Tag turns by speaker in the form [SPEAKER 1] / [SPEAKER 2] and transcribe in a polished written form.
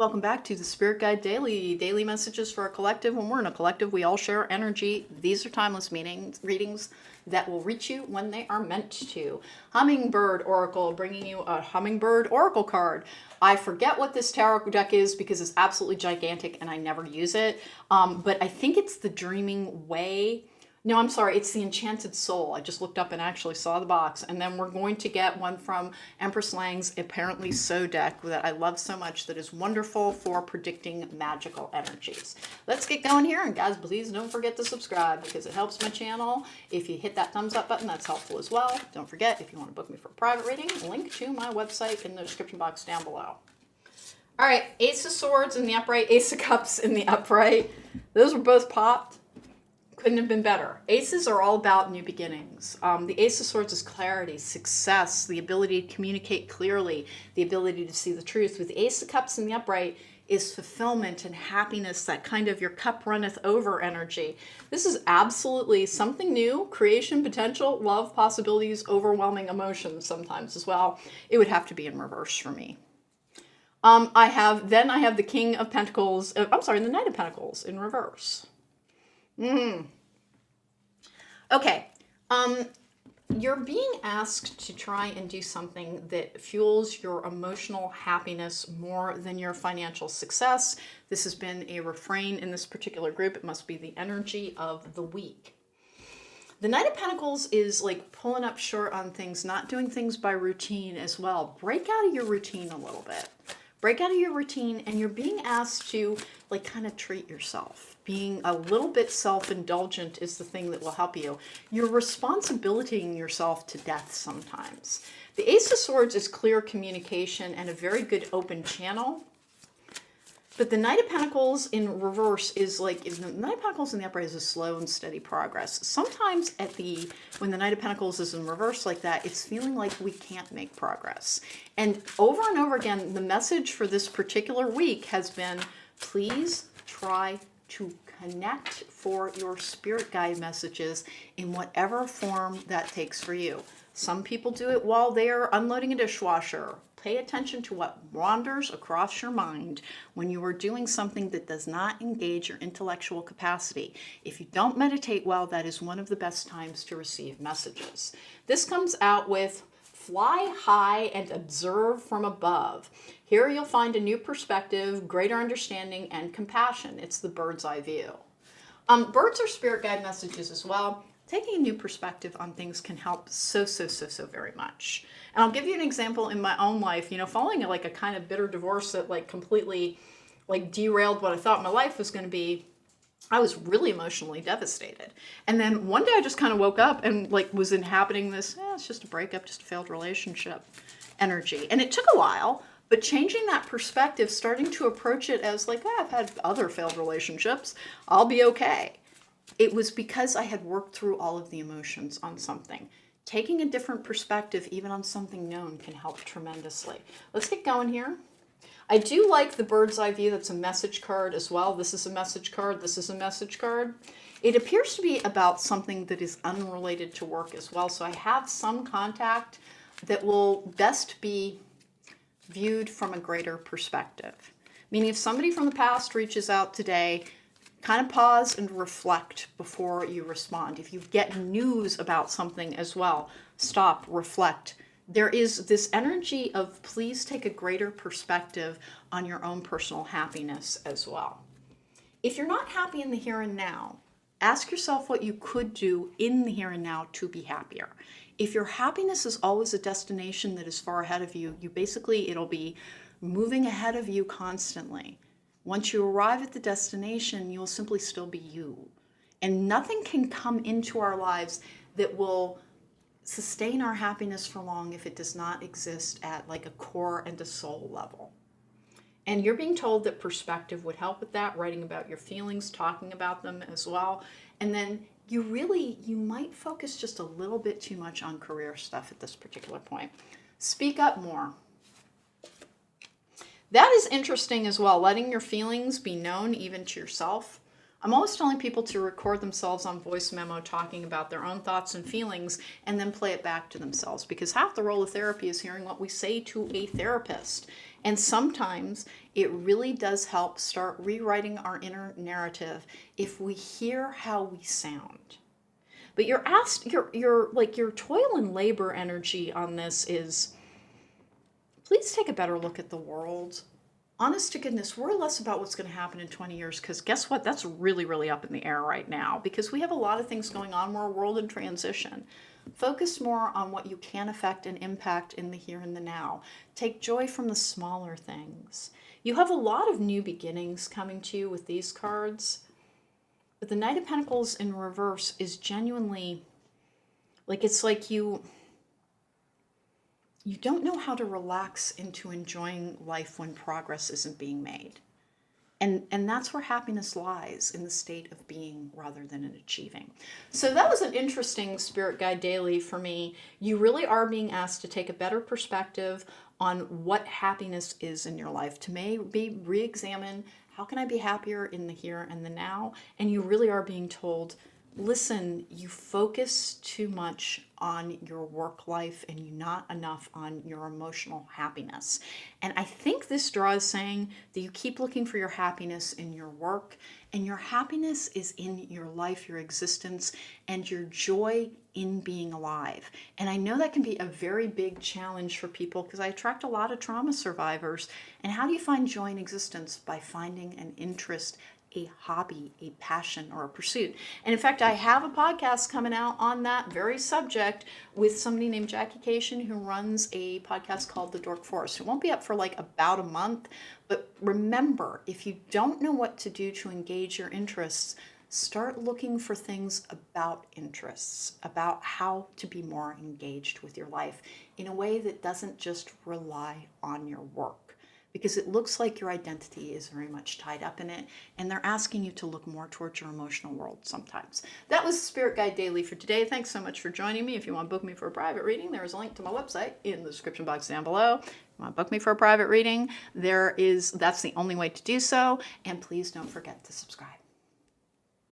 [SPEAKER 1] Welcome back to the Spirit Guide Daily messages for a collective. When we're in a collective, we all share energy. These are timeless readings that will reach you when they are meant to. Hummingbird Oracle, bringing you a Hummingbird Oracle card. I forget what this tarot deck is because it's absolutely gigantic and I never use it. But I think it's the Dreaming Way. No, I'm sorry, it's the Enchanted Soul. I just looked up and actually saw the box. And then we're going to get one from Empress Lang's Apparently So deck that I love so much, that is wonderful for predicting magical energies. Let's get going here. And guys, please don't forget to subscribe because it helps my channel. If you hit that thumbs up button, that's helpful as well. Don't forget, if you want to book me for a private reading, link to my website in the description box down below. All right, Ace of Swords in the upright, Ace of Cups in the upright. Those were both popped. Couldn't have been better. Aces are all about new beginnings. The Ace of Swords is clarity, success, the ability to communicate clearly, the ability to see the truth. With the Ace of Cups in the upright is fulfillment and happiness, that kind of your cup runneth over energy. This is absolutely something new, creation, potential, love, possibilities, overwhelming emotions sometimes as well. It would have to be in reverse for me. I have the King of Pentacles, the Knight of Pentacles in reverse. Okay, you're being asked to try and do something that fuels your emotional happiness more than your financial success. This has been a refrain in this particular group. It must be the energy of the week. The Knight of Pentacles is like pulling up short on things, not doing things by routine as well. Break out of your routine a little bit. Break out of your routine, and you're being asked to like kind of treat yourself. Being a little bit self-indulgent is the thing that will help you. You're responsibilitating yourself to death sometimes. The Ace of Swords is clear communication and a very good open channel. But the Knight of Pentacles in reverse is like, the Knight of Pentacles in the upright is a slow and steady progress. Sometimes when the Knight of Pentacles is in reverse like that, it's feeling like we can't make progress. And over again, the message for this particular week has been, please try to connect for your spirit guide messages in whatever form that takes for you. Some people do it while they're unloading a dishwasher. Pay attention to what wanders across your mind when you are doing something that does not engage your intellectual capacity. If you don't meditate well, that is one of the best times to receive messages. This comes out with fly high and observe from above. Here you'll find a new perspective, greater understanding, and compassion. It's the bird's eye view. Birds are spirit guide messages as well. Taking a new perspective on things can help so very much. And I'll give you an example in my own life. You know, following like a kind of bitter divorce that like completely like derailed what I thought my life was going to be, I was really emotionally devastated. And then one day I just kind of woke up and like was inhabiting this, it's just a breakup, just a failed relationship energy. And it took a while, but changing that perspective, starting to approach it as like, I've had other failed relationships, I'll be okay. It was because I had worked through all of the emotions on something. Taking a different perspective, even on something known, can help tremendously. Let's get going here. I do like the bird's eye view. That's a message card as well. This is a message card. This is a message card. It appears to be about something that is unrelated to work as well. So I have some contact that will best be viewed from a greater perspective. Meaning if somebody from the past reaches out today, kind of pause and reflect before you respond. If you get news about something as well, stop, reflect. There is this energy of please take a greater perspective on your own personal happiness as well. If you're not happy in the here and now, ask yourself what you could do in the here and now to be happier. If your happiness is always a destination that is far ahead of you, it'll be moving ahead of you constantly. Once you arrive at the destination, you'll simply still be you. And nothing can come into our lives that will sustain our happiness for long if it does not exist at like a core and a soul level. And you're being told that perspective would help with that, writing about your feelings, talking about them as well. And then you might focus just a little bit too much on career stuff at this particular point. Speak up more. That is interesting as well, letting your feelings be known even to yourself. I'm always telling people to record themselves on voice memo talking about their own thoughts and feelings and then play it back to themselves, because half the role of therapy is hearing what we say to a therapist. And sometimes it really does help start rewriting our inner narrative if we hear how we sound. But you're asked, your toil and labor energy on this is, please take a better look at the world. Honest to goodness, worry less about what's going to happen in 20 years, because guess what? That's really, really up in the air right now, because we have a lot of things going on. We're a world in transition. Focus more on what you can affect and impact in the here and the now. Take joy from the smaller things. You have a lot of new beginnings coming to you with these cards, but the Knight of Pentacles in reverse is genuinely, it's like you don't know how to relax into enjoying life when progress isn't being made. And that's where happiness lies, in the state of being rather than in achieving. So that was an interesting Spirit Guide Daily for me. You really are being asked to take a better perspective on what happiness is in your life, to maybe re-examine, how can I be happier in the here and the now? And you really are being told, listen, you focus too much on your work life and you not enough on your emotional happiness. And I think this draw is saying that you keep looking for your happiness in your work, and your happiness is in your life, your existence, and your joy in being alive. And I know that can be a very big challenge for people, because I attract a lot of trauma survivors. And how do you find joy in existence? By finding an interest, a hobby, a passion, or a pursuit. And in fact, I have a podcast coming out on that very subject with somebody named Jackie Cation, who runs a podcast called The Dork Forest. It won't be up for about a month, but remember, if you don't know what to do to engage your interests, start looking for things about interests, about how to be more engaged with your life in a way that doesn't just rely on your work, because it looks like your identity is very much tied up in it, and they're asking you to look more towards your emotional world sometimes. That was Spirit Guide Daily for today. Thanks so much for joining me. If you want to book me for a private reading, there is a link to my website in the description box down below. If you want to book me for a private reading, that's the only way to do so, and please don't forget to subscribe.